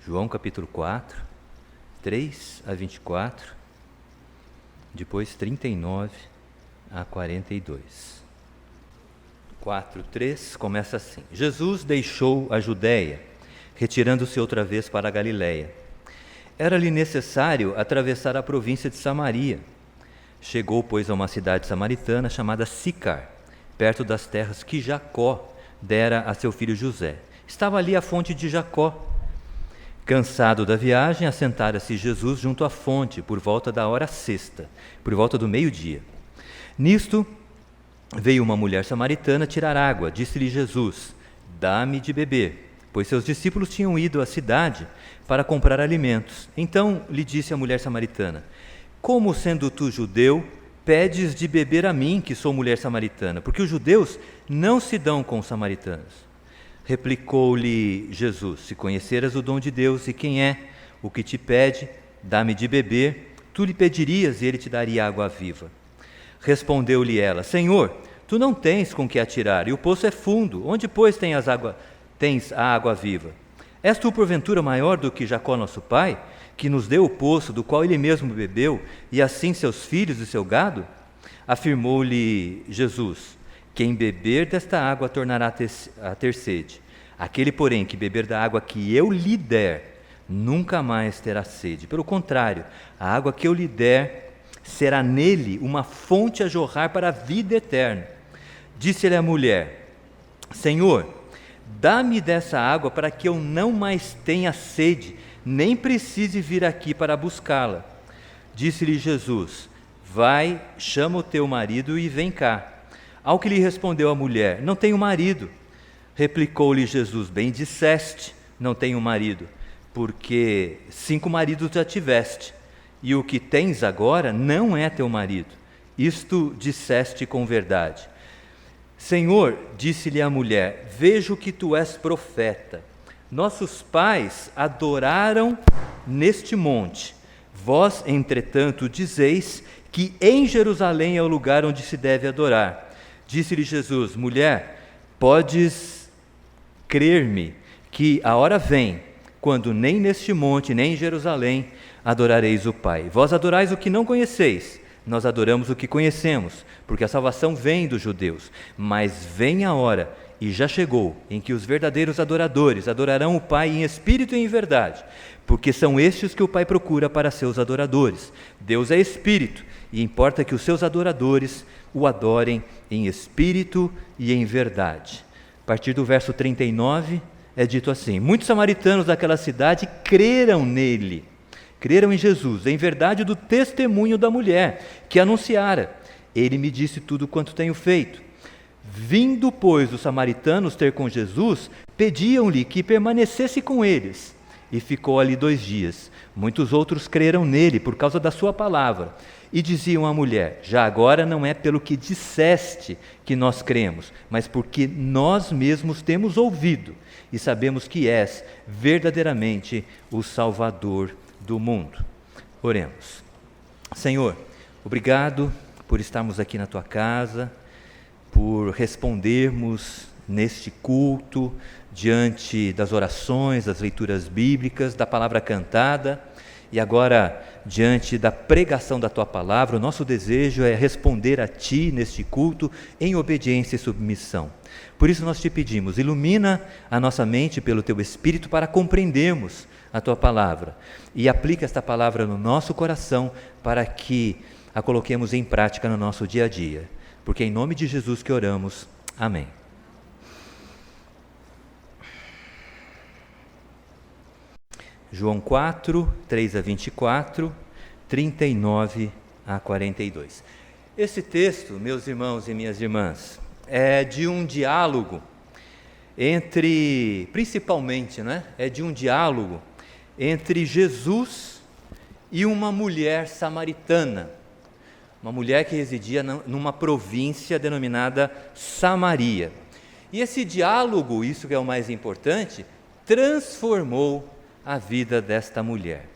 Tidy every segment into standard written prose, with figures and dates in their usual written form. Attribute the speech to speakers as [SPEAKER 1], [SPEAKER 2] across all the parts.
[SPEAKER 1] João capítulo 4, 3 a 24, depois 39 a 42. 4:3 começa assim: Jesus deixou a Judéia, retirando-se outra vez para a Galiléia. Era-lhe necessário atravessar a província de Samaria. Chegou, pois, a uma cidade samaritana chamada Sicar, perto das terras que Jacó dera a seu filho José. Estava ali a fonte de Jacó. Cansado da viagem, assentara-se Jesus junto à fonte, por volta da hora sexta, por volta do meio-dia. Nisto, veio uma mulher samaritana tirar água. Disse-lhe Jesus: dá-me de beber, pois seus discípulos tinham ido à cidade para comprar alimentos. Então lhe disse a mulher samaritana: como, sendo tu judeu, pedes de beber a mim, que sou mulher samaritana? Porque os judeus não se dão com os samaritanos. Replicou-lhe Jesus: se conheceras o dom de Deus e quem é o que te pede, dá-me de beber, tu lhe pedirias e ele te daria água viva. Respondeu-lhe ela: Senhor, tu não tens com que atirar, e o poço é fundo. Onde, pois, tens a água viva? És tu, porventura, maior do que Jacó, nosso pai, que nos deu o poço, do qual ele mesmo bebeu, e assim seus filhos e seu gado? Afirmou-lhe Jesus: quem beber desta água tornará a ter sede. Aquele, porém, que beber da água que eu lhe der, nunca mais terá sede. Pelo contrário, a água que eu lhe der será nele uma fonte a jorrar para a vida eterna. Disse-lhe a mulher: Senhor, dá-me dessa água para que eu não mais tenha sede, nem precise vir aqui para buscá-la. Disse-lhe Jesus: vai, chama o teu marido e vem cá. Ao que lhe respondeu a mulher: não tenho marido. Replicou-lhe Jesus: bem disseste, não tenho marido, porque 5 maridos já tiveste, e o que tens agora não é teu marido. Isto disseste com verdade. Senhor, disse-lhe a mulher, vejo que tu és profeta. Nossos pais adoraram neste monte. Vós, entretanto, dizeis que em Jerusalém é o lugar onde se deve adorar. Disse-lhe Jesus: mulher, podes crer-me que a hora vem, quando nem neste monte, nem em Jerusalém adorareis o Pai. Vós adorais o que não conheceis, nós adoramos o que conhecemos, porque a salvação vem dos judeus. Mas vem a hora, e já chegou, em que os verdadeiros adoradores adorarão o Pai em espírito e em verdade, porque são estes que o Pai procura para seus adoradores. Deus é espírito, e importa que os seus adoradores o adorem em espírito e em verdade. A partir do verso 39 é dito assim: muitos samaritanos daquela cidade creram nele, creram em Jesus, em verdade do testemunho da mulher que anunciara: ele me disse tudo quanto tenho feito. Vindo, pois, os samaritanos ter com Jesus, pediam-lhe que permanecesse com eles, e ficou ali 2 dias. Muitos outros creram nele por causa da sua palavra, e diziam à mulher: já agora não é pelo que disseste que nós cremos, mas porque nós mesmos temos ouvido e sabemos que és verdadeiramente o Salvador do mundo. Oremos. Senhor, obrigado por estarmos aqui na tua casa, por respondermos neste culto, diante das orações, das leituras bíblicas, da palavra cantada, e agora diante da pregação da tua palavra. O nosso desejo é responder a ti neste culto em obediência e submissão. Por isso nós te pedimos: ilumina a nossa mente pelo teu Espírito para compreendermos a tua palavra, e aplica esta palavra no nosso coração para que a coloquemos em prática no nosso dia a dia, porque é em nome de Jesus que oramos. Amém. João 4, 3 a 24, 39 a 42. Esse texto, meus irmãos e minhas irmãs, é de um diálogo principalmente, é de um diálogo entre Jesus e uma mulher samaritana, uma mulher que residia numa província denominada Samaria. E esse diálogo, isso que é o mais importante, transformou a vida desta mulher.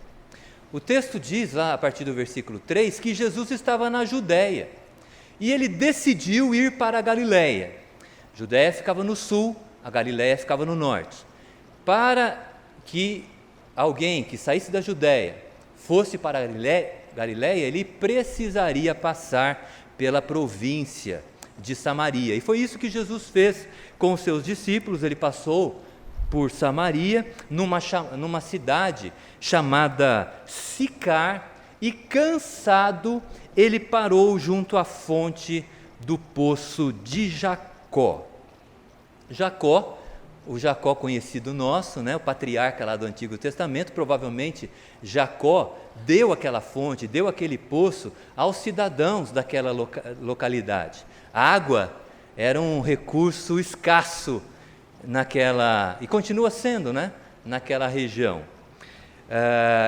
[SPEAKER 1] O texto diz lá, a partir do versículo 3, que Jesus estava na Judéia, e ele decidiu ir para a Galiléia. A Judéia ficava no sul, a Galiléia ficava no norte, para que alguém que saísse da Judéia, fosse para Galiléia, ele precisaria passar pela província de Samaria. E foi isso que Jesus fez com os seus discípulos. Ele passou por Samaria, numa cidade chamada Sicar, e cansado, ele parou junto à fonte do poço de Jacó. O Jacó conhecido nosso, o patriarca lá do Antigo Testamento, provavelmente Jacó deu aquela fonte, deu aquele poço aos cidadãos daquela localidade. A água era um recurso escasso e continua sendo, naquela região.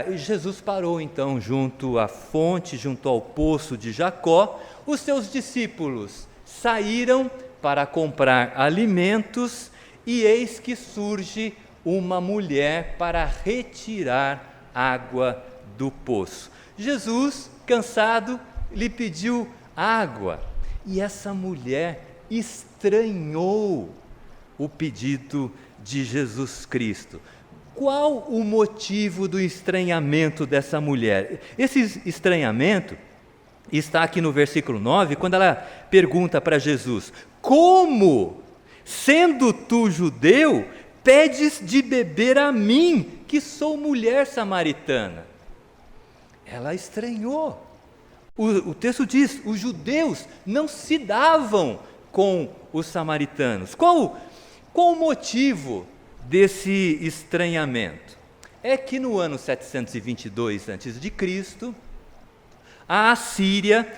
[SPEAKER 1] E Jesus parou então junto à fonte, junto ao poço de Jacó. Os seus discípulos saíram para comprar alimentos e eis que surge uma mulher para retirar água do poço. Jesus, cansado, lhe pediu água e essa mulher estranhou o pedido de Jesus Cristo. Qual o motivo do estranhamento dessa mulher? Esse estranhamento está aqui no versículo 9, quando ela pergunta para Jesus: como, sendo tu judeu, pedes de beber a mim, que sou mulher samaritana? Ela estranhou. O texto diz: os judeus não se davam com os samaritanos. Qual o motivo desse estranhamento? É que no ano 722 a.C., a Assíria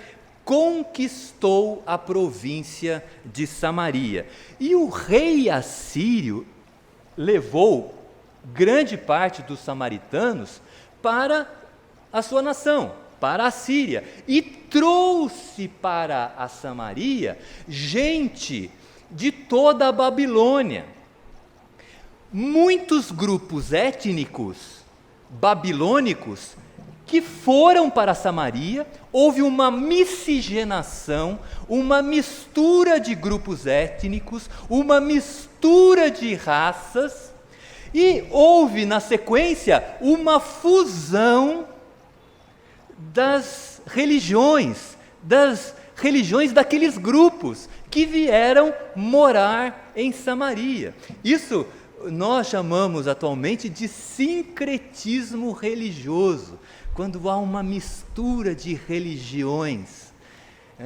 [SPEAKER 1] conquistou a província de Samaria. E o rei assírio levou grande parte dos samaritanos para a sua nação, para a Síria, e trouxe para a Samaria gente de toda a Babilônia. Muitos grupos étnicos babilônicos que foram para Samaria. Houve uma miscigenação, uma mistura de grupos étnicos, uma mistura de raças, e houve na sequência uma fusão das religiões daqueles grupos que vieram morar em Samaria. Isso nós chamamos atualmente de sincretismo religioso, quando há uma mistura de religiões.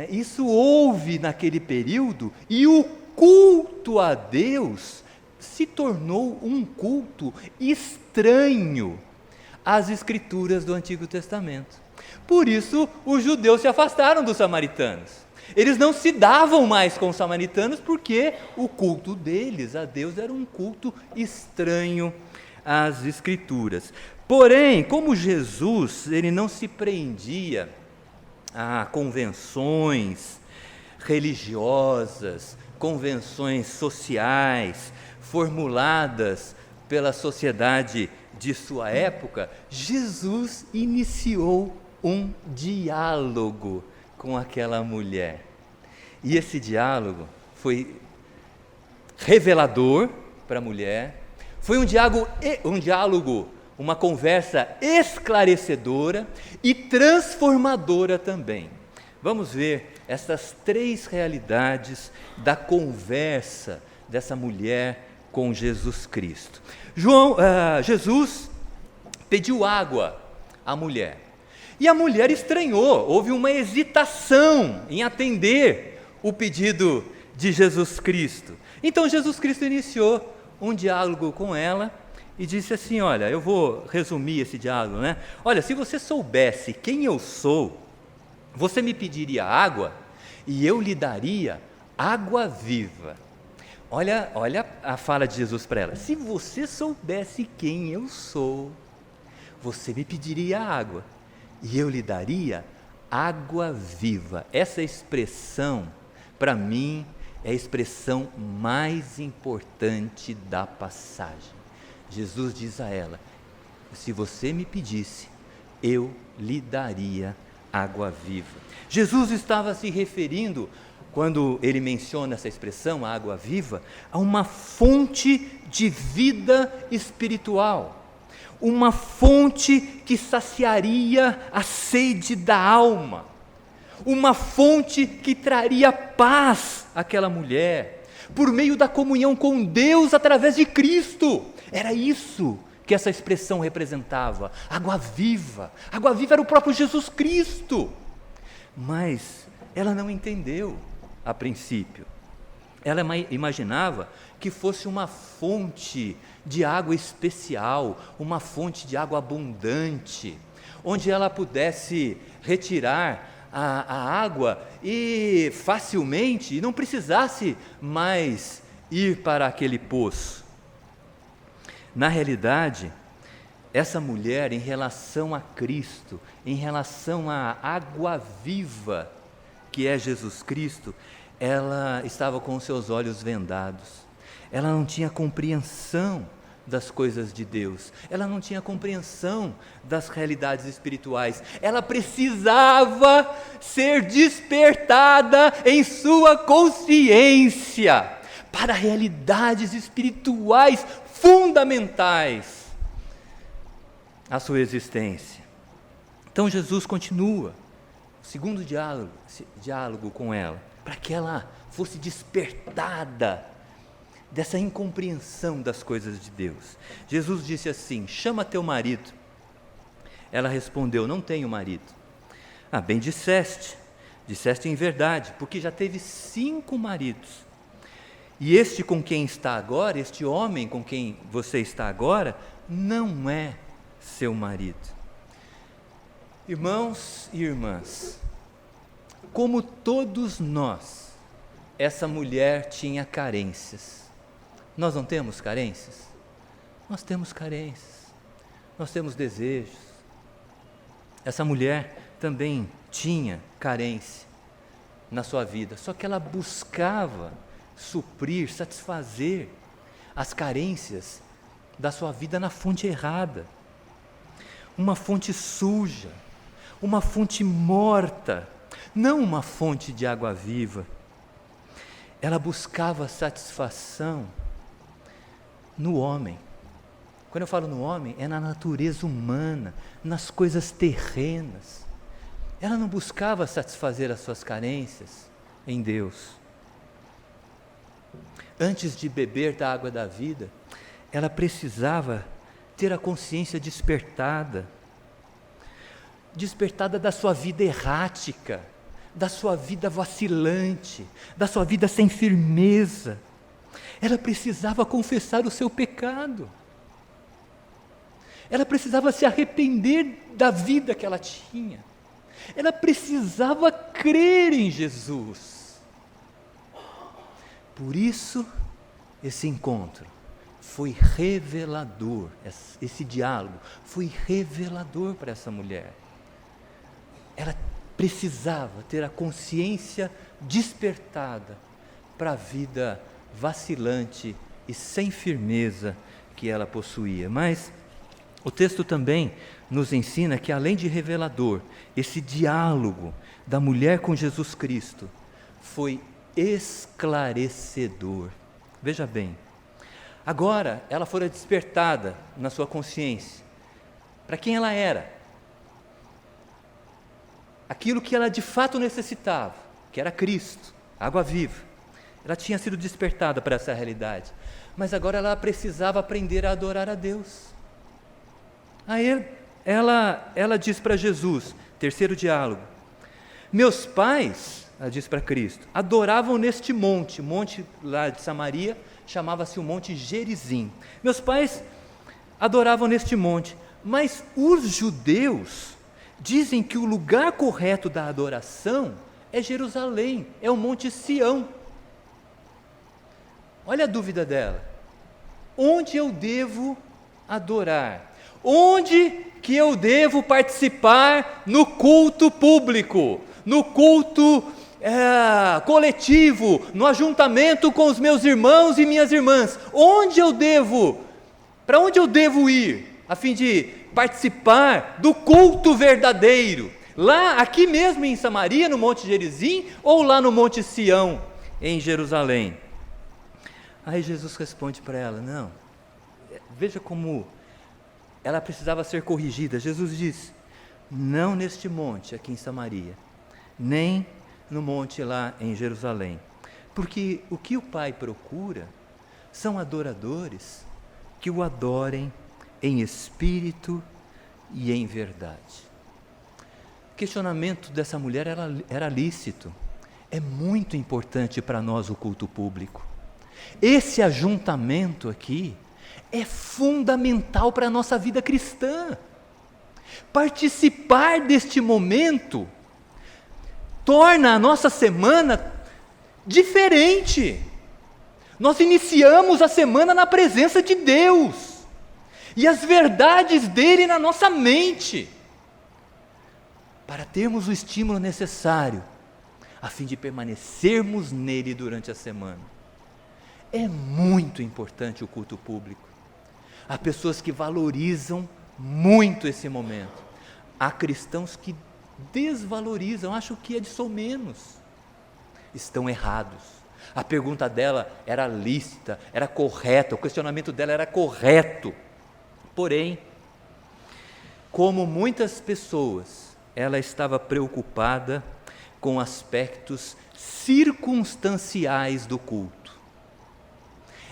[SPEAKER 1] Isso houve naquele período, e o culto a Deus se tornou um culto estranho às Escrituras do Antigo Testamento. Por isso, os judeus se afastaram dos samaritanos. Eles não se davam mais com os samaritanos, porque o culto deles a Deus era um culto estranho às Escrituras. Porém, como Jesus, ele não se prendia a convenções religiosas, convenções sociais, formuladas pela sociedade de sua época, Jesus iniciou um diálogo com aquela mulher. E esse diálogo foi revelador para a mulher, foi um diálogo, uma conversa esclarecedora e transformadora também. Vamos ver essas três realidades da conversa dessa mulher com Jesus Cristo. Jesus pediu água à mulher, e a mulher estranhou, houve uma hesitação em atender o pedido de Jesus Cristo. Então Jesus Cristo iniciou um diálogo com ela e disse assim: olha, eu vou resumir esse diálogo, Olha, se você soubesse quem eu sou, você me pediria água e eu lhe daria água viva. Olha a fala de Jesus para ela: se você soubesse quem eu sou, você me pediria água e eu lhe daria água viva. Essa expressão, para mim, é a expressão mais importante da passagem. Jesus diz a ela: se você me pedisse, eu lhe daria água viva. Jesus estava se referindo, quando ele menciona essa expressão, a água viva, a uma fonte de vida espiritual, uma fonte que saciaria a sede da alma, uma fonte que traria paz àquela mulher, por meio da comunhão com Deus através de Cristo. Era isso que essa expressão representava, água viva. Água viva era o próprio Jesus Cristo. Mas ela não entendeu a princípio. Ela imaginava que fosse uma fonte de água especial, uma fonte de água abundante, onde ela pudesse retirar a água e facilmente não precisasse mais ir para aquele poço. Na realidade, essa mulher, em relação a Cristo, em relação à água viva que é Jesus Cristo, ela estava com os seus olhos vendados. Ela não tinha compreensão das coisas de Deus, ela não tinha compreensão das realidades espirituais. Ela precisava ser despertada em sua consciência para realidades espirituais fundamentais à sua existência. Então Jesus continua o segundo diálogo com ela, para que ela fosse despertada dessa incompreensão das coisas de Deus. Jesus disse assim: chama teu marido. Ela respondeu: não tenho marido. Bem disseste em verdade, porque já teve 5 maridos. E este com quem está agora, este homem com quem você está agora, não é seu marido. Irmãos e irmãs, como todos nós, essa mulher tinha carências. Nós não temos carências? Nós temos carências, nós temos desejos. Essa mulher também tinha carência na sua vida, só que ela buscava suprir, satisfazer as carências da sua vida na fonte errada, uma fonte suja, uma fonte morta, não uma fonte de água viva. Ela buscava satisfação no homem. Quando eu falo no homem, é na natureza humana, nas coisas terrenas. Ela não buscava satisfazer as suas carências em Deus. Antes de beber da água da vida, ela precisava ter a consciência despertada da sua vida errática, da sua vida vacilante, da sua vida sem firmeza. Ela precisava confessar o seu pecado. Ela precisava se arrepender da vida que ela tinha. Ela precisava crer em Jesus. Por isso, esse encontro foi revelador, esse diálogo foi revelador para essa mulher. Ela precisava ter a consciência despertada para a vida vacilante e sem firmeza que ela possuía. Mas o texto também nos ensina que, além de revelador, esse diálogo da mulher com Jesus Cristo foi esclarecedor. Veja bem, agora ela fora despertada na sua consciência para quem ela era, aquilo que ela de fato necessitava, que era Cristo, água viva. Ela tinha sido despertada para essa realidade, mas agora ela precisava aprender a adorar a Deus. Aí ela diz para Jesus, terceiro diálogo: meus pais, ela diz para Cristo, adoravam neste monte, o monte lá de Samaria chamava-se o Monte Gerizim. Meus pais adoravam neste monte, mas os judeus dizem que o lugar correto da adoração é Jerusalém, é o Monte Sião. Olha a dúvida dela: onde eu devo adorar? Onde que eu devo participar no culto público, no culto coletivo, no ajuntamento com os meus irmãos e minhas irmãs? Para onde eu devo ir, a fim de participar do culto verdadeiro? Lá, aqui mesmo em Samaria, no Monte Gerizim, ou lá no Monte Sião, em Jerusalém? Aí Jesus responde para ela: não, veja como ela precisava ser corrigida. Jesus disse: não neste monte aqui em Samaria, nem no monte lá em Jerusalém, porque o que o Pai procura são adoradores que o adorem em espírito e em verdade. O questionamento dessa mulher era lícito. É muito importante para nós o culto público. Esse ajuntamento aqui é fundamental para a nossa vida cristã. Participar deste momento torna a nossa semana diferente. Nós iniciamos a semana na presença de Deus e as verdades dele na nossa mente, para termos o estímulo necessário a fim de permanecermos nele durante a semana. É muito importante o culto público. Há pessoas que valorizam muito esse momento. Há cristãos que desvalorizam, acham que é de somenos. Estão errados. A pergunta dela era lícita, era correta, o questionamento dela era correto. Porém, como muitas pessoas, ela estava preocupada com aspectos circunstanciais do culto.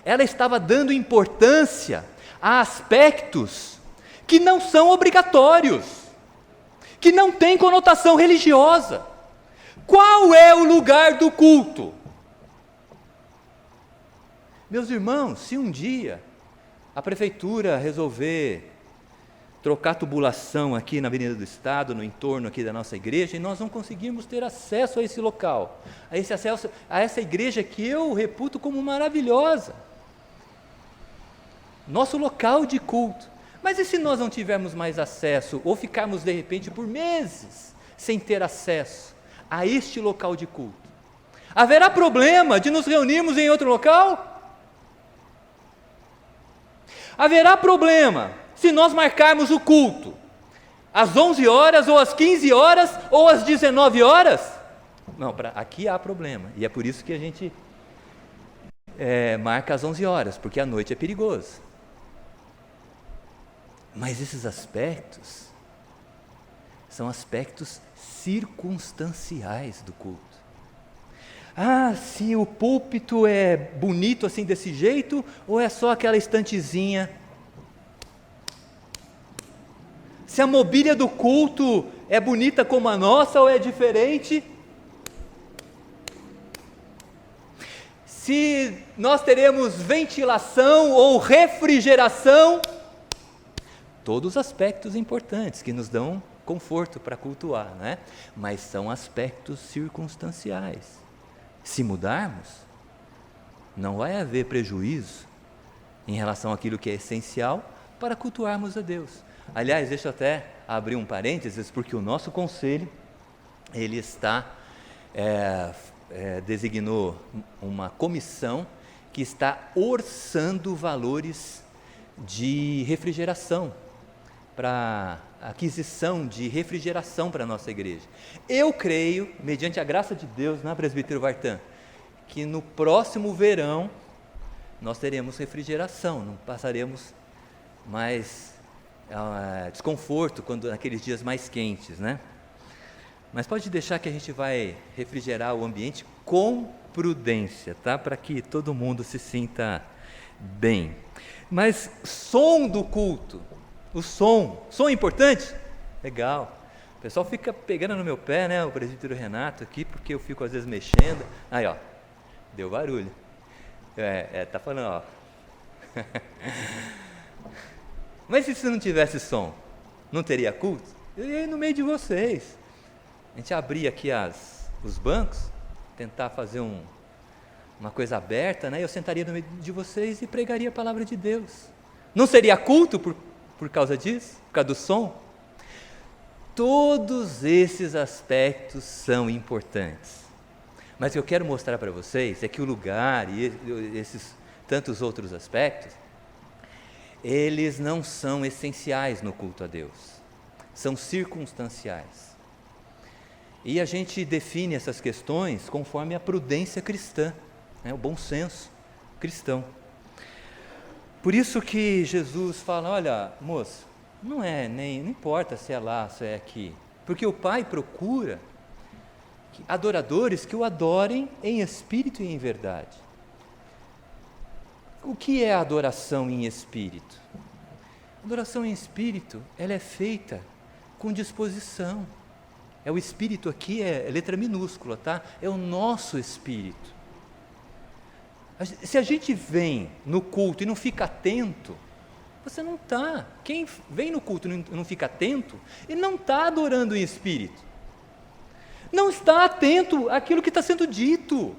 [SPEAKER 1] Ela estava dando importância a aspectos que não são obrigatórios, que não têm conotação religiosa. Qual é o lugar do culto? Meus irmãos, se um dia a prefeitura resolver trocar a tubulação aqui na Avenida do Estado, no entorno aqui da nossa igreja, e nós não conseguirmos ter acesso a esse local, a essa igreja que eu reputo como maravilhosa, nosso local de culto. Mas e se nós não tivermos mais acesso, ou ficarmos de repente por meses sem ter acesso a este local de culto? Haverá problema de nos reunirmos em outro local? Haverá problema se nós marcarmos o culto às 11 horas, ou às 15 horas, ou às 19 horas? Não, aqui há problema, e é por isso que a gente marca às 11 horas, porque à noite é perigoso. Mas esses aspectos são aspectos circunstanciais do culto. Ah, se o púlpito é bonito assim desse jeito, ou é só aquela estantezinha? Se a mobília do culto é bonita como a nossa, ou é diferente? Se nós teremos ventilação ou refrigeração? Todos aspectos importantes que nos dão conforto para cultuar, né? Mas são aspectos circunstanciais. Se mudarmos, não vai haver prejuízo em relação àquilo que é essencial para cultuarmos a Deus. Aliás, deixa eu até abrir um parênteses, porque o nosso conselho, ele designou uma comissão que está orçando valores de refrigeração, para aquisição de refrigeração para a nossa igreja. Eu creio, mediante a graça de Deus, presbítero Vartan, que no próximo verão nós teremos refrigeração, não passaremos mais desconforto naqueles dias mais quentes, né? Mas pode deixar que a gente vai refrigerar o ambiente com prudência, tá? Para que todo mundo se sinta bem. Mas som do culto, o som é importante? Legal. O pessoal fica pegando no meu pé, né? O presbítero Renato aqui, porque eu fico às vezes mexendo. Aí, ó, deu barulho. Tá falando, ó. Mas e se não tivesse som? Não teria culto? Eu ia no meio de vocês. A gente abria aqui os bancos, tentar fazer uma coisa aberta, né? Eu sentaria no meio de vocês e pregaria a palavra de Deus. Não seria culto por causa disso? Por causa do som? Todos esses aspectos são importantes. Mas o que eu quero mostrar para vocês é que o lugar e esses tantos outros aspectos, eles não são essenciais no culto a Deus. São circunstanciais. E a gente define essas questões conforme a prudência cristã, né? O bom senso cristão. Por isso que Jesus fala, olha, moço, não importa se é lá, se é aqui, porque o Pai procura adoradores que o adorem em espírito e em verdade. O que é a adoração em espírito? A adoração em espírito, ela é feita com disposição. O espírito aqui é letra minúscula, tá? É o nosso espírito. Se a gente vem no culto e não fica atento, você não está. Quem vem no culto e não fica atento, ele não está adorando em espírito. Não está atento àquilo que está sendo dito,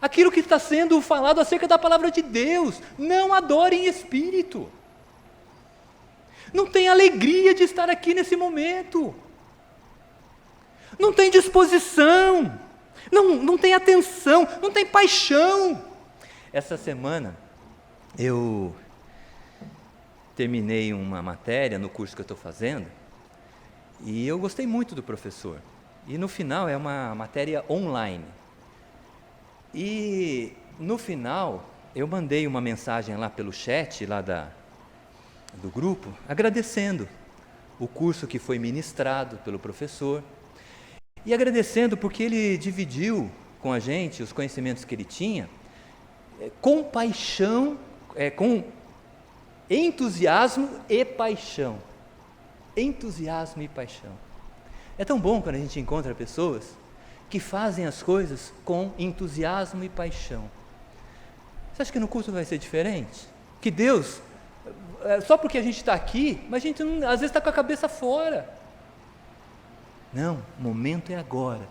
[SPEAKER 1] aquilo que está sendo falado acerca da palavra de Deus. Não adore em espírito. Não tem alegria de estar aqui nesse momento. Não tem disposição, não tem atenção, não tem paixão. Essa semana eu terminei uma matéria no curso que eu estou fazendo e eu gostei muito do professor. E no final é uma matéria online. E no final eu mandei uma mensagem lá pelo chat lá do grupo, agradecendo o curso que foi ministrado pelo professor. E agradecendo porque ele dividiu com a gente os conhecimentos que ele tinha, com paixão, com entusiasmo e paixão. Entusiasmo e paixão. É tão bom quando a gente encontra pessoas que fazem as coisas com entusiasmo e paixão. Você acha que no culto vai ser diferente? Que Deus, só porque a gente está aqui, mas a gente às vezes está com a cabeça fora. Não, o momento é agora,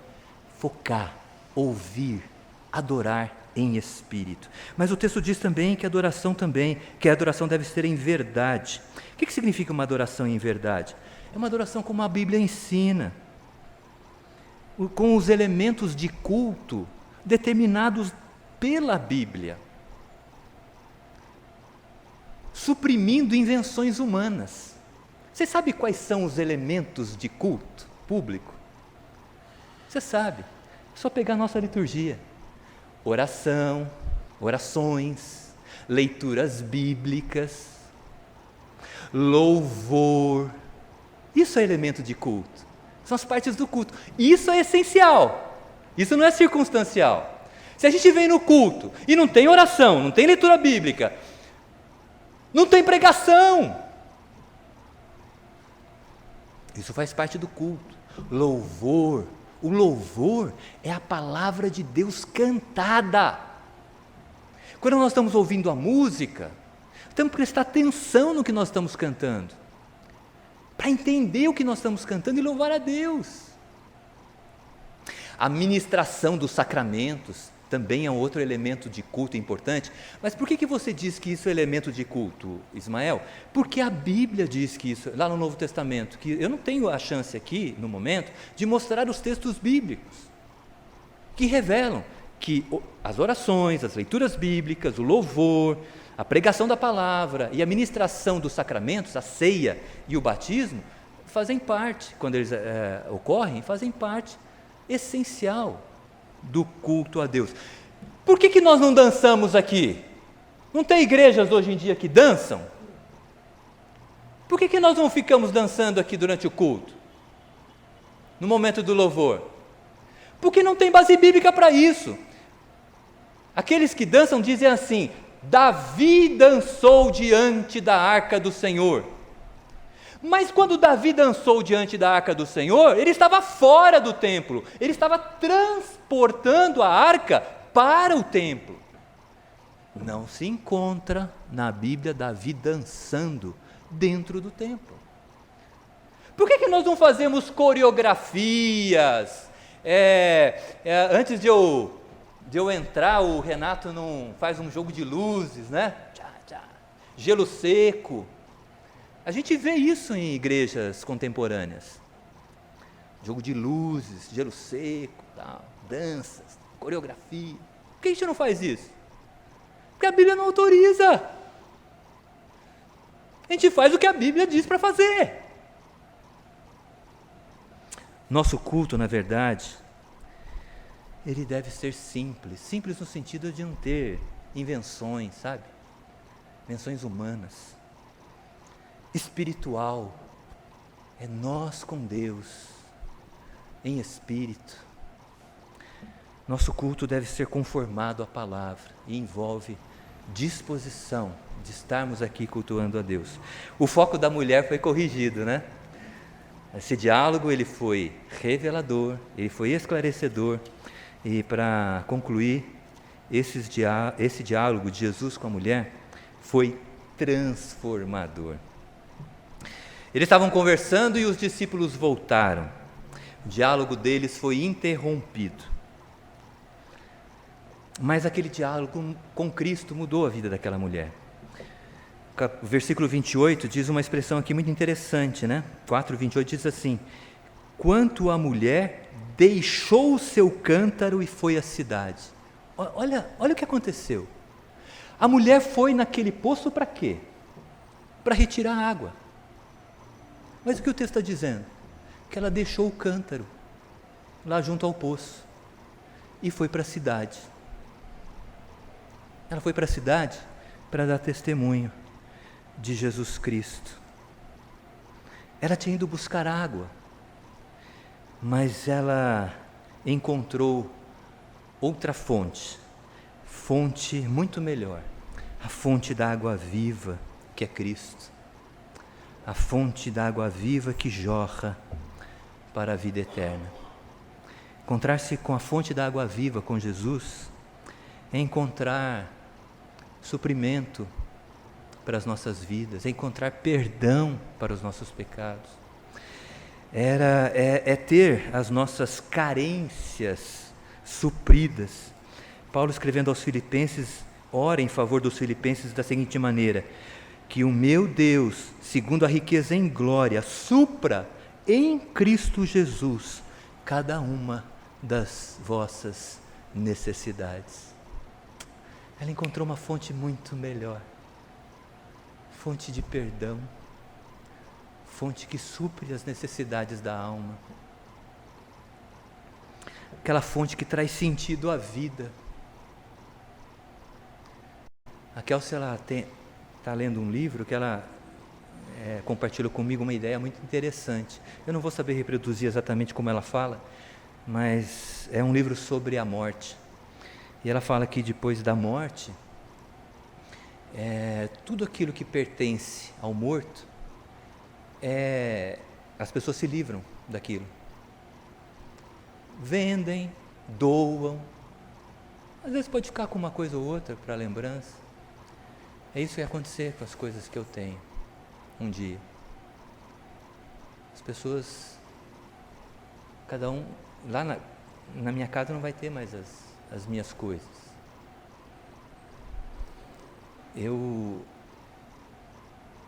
[SPEAKER 1] focar, ouvir, adorar em espírito. Mas o texto diz também que a adoração deve ser em verdade. O que significa uma adoração em verdade? É uma adoração como a Bíblia ensina, com os elementos de culto determinados pela Bíblia, suprimindo invenções humanas. Você sabe quais são os elementos de culto público? Você sabe, é só pegar a nossa liturgia: oração, orações, leituras bíblicas, louvor. Isso é elemento de culto, são as partes do culto. Isso é essencial, isso não é circunstancial. Se a gente vem no culto e não tem oração, não tem leitura bíblica, não tem pregação, isso faz parte do culto. Louvor, o louvor é a palavra de Deus cantada. Quando nós estamos ouvindo a música, temos que prestar atenção no que nós estamos cantando, para entender o que nós estamos cantando e louvar a Deus. A ministração dos sacramentos também é um outro elemento de culto importante. Mas por que você diz que isso é elemento de culto, Ismael? Porque a Bíblia diz que isso, lá no Novo Testamento, que eu não tenho a chance aqui, no momento, de mostrar os textos bíblicos, que revelam que as orações, as leituras bíblicas, o louvor, a pregação da palavra e a ministração dos sacramentos, a ceia e o batismo, fazem parte, quando eles ocorrem, fazem parte essencial do culto a Deus. Por que nós não dançamos aqui? Não tem igrejas hoje em dia que dançam? Por que nós não ficamos dançando aqui durante o culto? No momento do louvor? Porque não tem base bíblica para isso. Aqueles que dançam dizem assim: Davi dançou diante da arca do Senhor. Mas quando Davi dançou diante da arca do Senhor, ele estava fora do templo, ele estava transportando a arca para o templo. Não se encontra na Bíblia Davi dançando dentro do templo. Por que nós não fazemos coreografias? Antes de eu entrar, o Renato faz um jogo de luzes, né? Gelo seco. A gente vê isso em igrejas contemporâneas. Jogo de luzes, gelo seco, tal, danças, coreografia. Por que a gente não faz isso? Porque a Bíblia não autoriza. A gente faz o que a Bíblia diz para fazer. Nosso culto, na verdade, ele deve ser simples. Simples no sentido de não ter invenções, sabe? Invenções humanas. espiritual, é nós com Deus, em espírito. Nosso culto deve ser conformado à palavra e envolve disposição de estarmos aqui cultuando a Deus. O foco da mulher foi corrigido, né? Esse diálogo ele foi revelador, ele foi esclarecedor, e para concluir, esse diálogo de Jesus com a mulher foi transformador. Eles estavam conversando e os discípulos voltaram. O diálogo deles foi interrompido. Mas aquele diálogo com Cristo mudou a vida daquela mulher. O versículo 28 diz uma expressão aqui muito interessante, né? 4:28 diz assim: quanto a mulher deixou o seu cântaro e foi à cidade. Olha o que aconteceu. A mulher foi naquele poço para quê? Para retirar água. Mas o que o texto está dizendo? Que ela deixou o cântaro lá junto ao poço e foi para a cidade. Ela foi para a cidade para dar testemunho de Jesus Cristo. Ela tinha ido buscar água, mas ela encontrou outra fonte muito melhor, a fonte da água viva, que é Cristo. A fonte da água viva que jorra para a vida eterna. Encontrar-se com a fonte da água viva, com Jesus, é encontrar suprimento para as nossas vidas, é encontrar perdão para os nossos pecados, é ter as nossas carências supridas. Paulo, escrevendo aos Filipenses, ora em favor dos Filipenses da seguinte maneira: que o meu Deus, segundo a riqueza em glória, supra em Cristo Jesus cada uma das vossas necessidades. Ela encontrou uma fonte muito melhor, fonte de perdão, fonte que supre as necessidades da alma, aquela fonte que traz sentido à vida. A Kelsey, ela está lendo um livro que ela compartilhou comigo uma ideia muito interessante. Eu não vou saber reproduzir exatamente como ela fala, mas é um livro sobre a morte. E ela fala que depois da morte, tudo aquilo que pertence ao morto, as pessoas se livram daquilo. Vendem, doam. Às vezes pode ficar com uma coisa ou outra para lembrança. É isso que vai acontecer com as coisas que eu tenho um dia. As pessoas, cada um, lá na minha casa não vai ter mais as minhas coisas.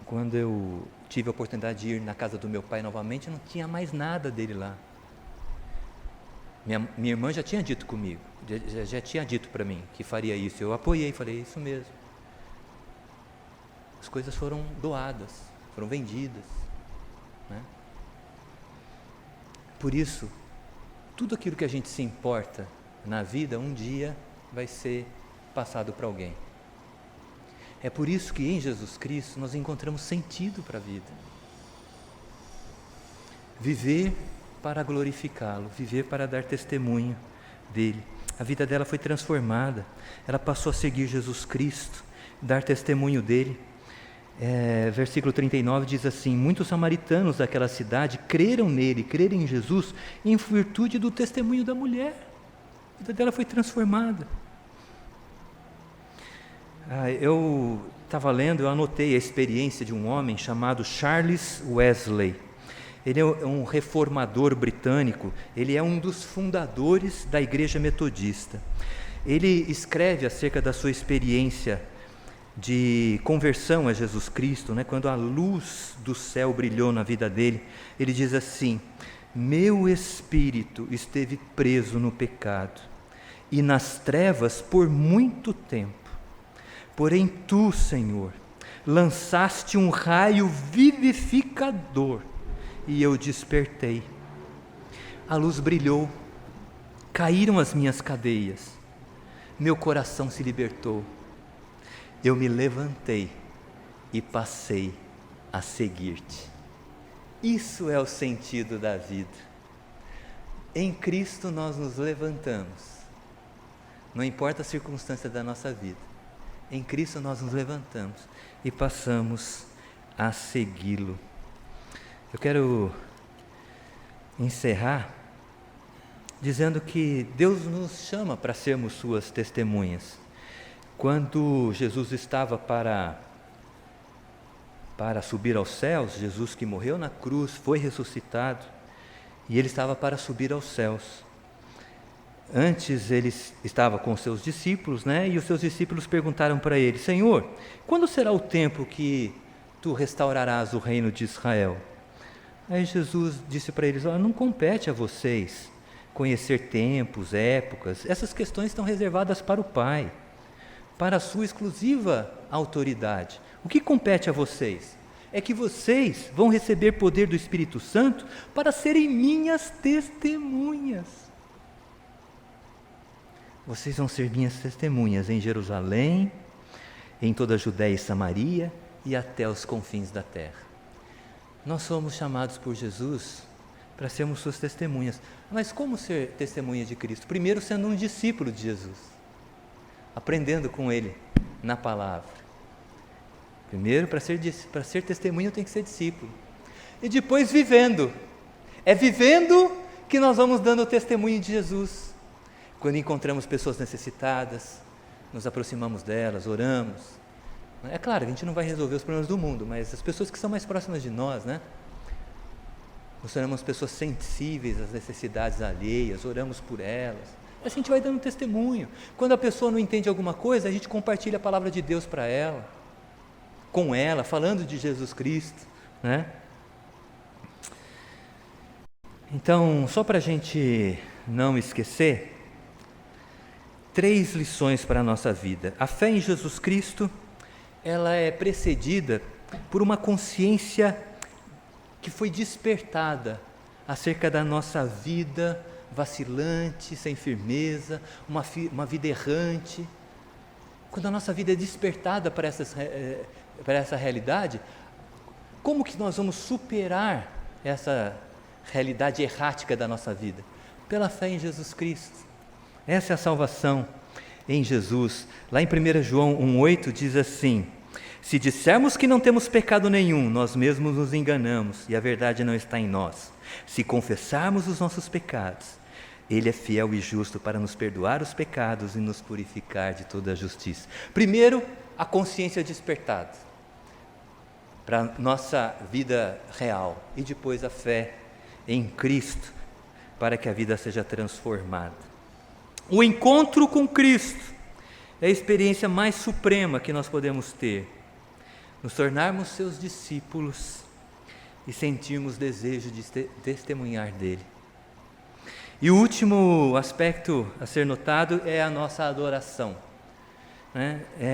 [SPEAKER 1] Quando eu tive a oportunidade de ir na casa do meu pai novamente, não tinha mais nada dele lá. Minha irmã já tinha dito comigo, já tinha dito para mim que faria isso. Eu apoiei, falei, isso mesmo. As coisas foram doadas, foram vendidas, né? Por isso, tudo aquilo que a gente se importa na vida, um dia vai ser passado para alguém. É por isso que em Jesus Cristo nós encontramos sentido para a vida. Viver para glorificá-lo, viver para dar testemunho dele. A vida dela foi transformada, ela passou a seguir Jesus Cristo, dar testemunho dele. Versículo 39 diz assim: muitos samaritanos daquela cidade creram nele, creram em Jesus, em virtude do testemunho da mulher. A vida dela foi transformada. Eu estava lendo, eu anotei a experiência de um homem chamado Charles Wesley. Ele é um reformador britânico, ele é um dos fundadores da Igreja Metodista. Ele escreve acerca da sua experiência de conversão a Jesus Cristo, né? Quando a luz do céu brilhou na vida dele. Ele diz assim: meu espírito esteve preso no pecado e nas trevas por muito tempo. Porém tu, Senhor, lançaste um raio vivificador e eu despertei. A luz brilhou, caíram as minhas cadeias, meu coração se libertou. Eu me levantei e passei a seguir-te. Isso é o sentido da vida. Em Cristo nós nos levantamos. Não importa a circunstância da nossa vida. Em Cristo nós nos levantamos e passamos a segui-lo. Eu quero encerrar dizendo que Deus nos chama para sermos suas testemunhas. Quando Jesus estava para subir aos céus, Jesus que morreu na cruz, foi ressuscitado, e ele estava para subir aos céus. Antes ele estava com os seus discípulos, e os seus discípulos perguntaram para ele: Senhor, quando será o tempo que tu restaurarás o reino de Israel? Aí Jesus disse para eles: não compete a vocês conhecer tempos, épocas, essas questões estão reservadas para o Pai, para a sua exclusiva autoridade. O que compete a vocês é que vocês vão receber poder do Espírito Santo para serem minhas testemunhas. Vocês vão ser minhas testemunhas em Jerusalém, em toda a Judéia e Samaria e até os confins da terra. Nós somos chamados por Jesus para sermos suas testemunhas. Mas como ser testemunha de Cristo? Primeiro, sendo um discípulo de Jesus, aprendendo com Ele na palavra. Primeiro, para ser testemunha, tem que ser discípulo. E depois, vivendo. É vivendo que nós vamos dando o testemunho de Jesus. Quando encontramos pessoas necessitadas, nos aproximamos delas, oramos. É claro, a gente não vai resolver os problemas do mundo, mas as pessoas que são mais próximas de nós, Nós tornamos pessoas sensíveis às necessidades alheias, oramos por elas. A gente vai dando testemunho. Quando a pessoa não entende alguma coisa, a gente compartilha a palavra de Deus para ela, com ela, falando de Jesus Cristo, Então, só para a gente não esquecer, 3 lições para a nossa vida. A fé em Jesus Cristo, ela é precedida por uma consciência que foi despertada acerca da nossa vida vacilante, sem firmeza, uma vida errante. Quando a nossa vida é despertada para essa realidade, como que nós vamos superar essa realidade errática da nossa vida? Pela fé em Jesus Cristo. Essa é a salvação em Jesus. Lá em 1 João 1,8 diz assim: se dissermos que não temos pecado nenhum, nós mesmos nos enganamos e a verdade não está em nós. Se confessarmos os nossos pecados, Ele é fiel e justo para nos perdoar os pecados e nos purificar de toda a justiça. Primeiro, a consciência despertada para a nossa vida real, e depois a fé em Cristo para que a vida seja transformada. O encontro com Cristo é a experiência mais suprema que nós podemos ter. Nos tornarmos seus discípulos e sentirmos desejo de testemunhar dele. E o último aspecto a ser notado é a nossa adoração.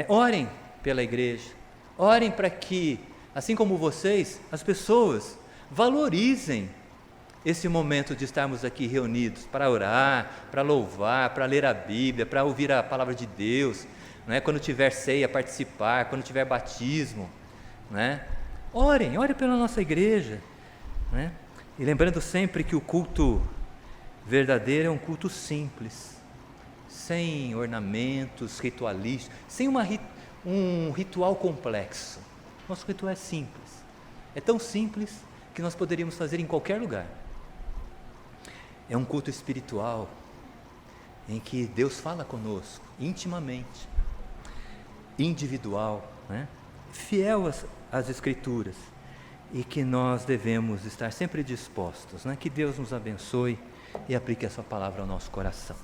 [SPEAKER 1] Orem pela igreja, orem para que, assim como vocês, as pessoas valorizem esse momento de estarmos aqui reunidos para orar, para louvar, para ler a Bíblia, para ouvir a palavra de Deus, quando tiver ceia, participar, quando tiver batismo, Orem pela nossa igreja, E lembrando sempre que o culto verdadeiro é um culto simples, sem ornamentos ritualísticos, sem um ritual complexo. Nosso ritual é simples, é tão simples que nós poderíamos fazer em qualquer lugar. É um culto espiritual em que Deus fala conosco intimamente, individual, fiel às Escrituras, e que nós devemos estar sempre dispostos, que Deus nos abençoe e aplique a sua palavra ao nosso coração.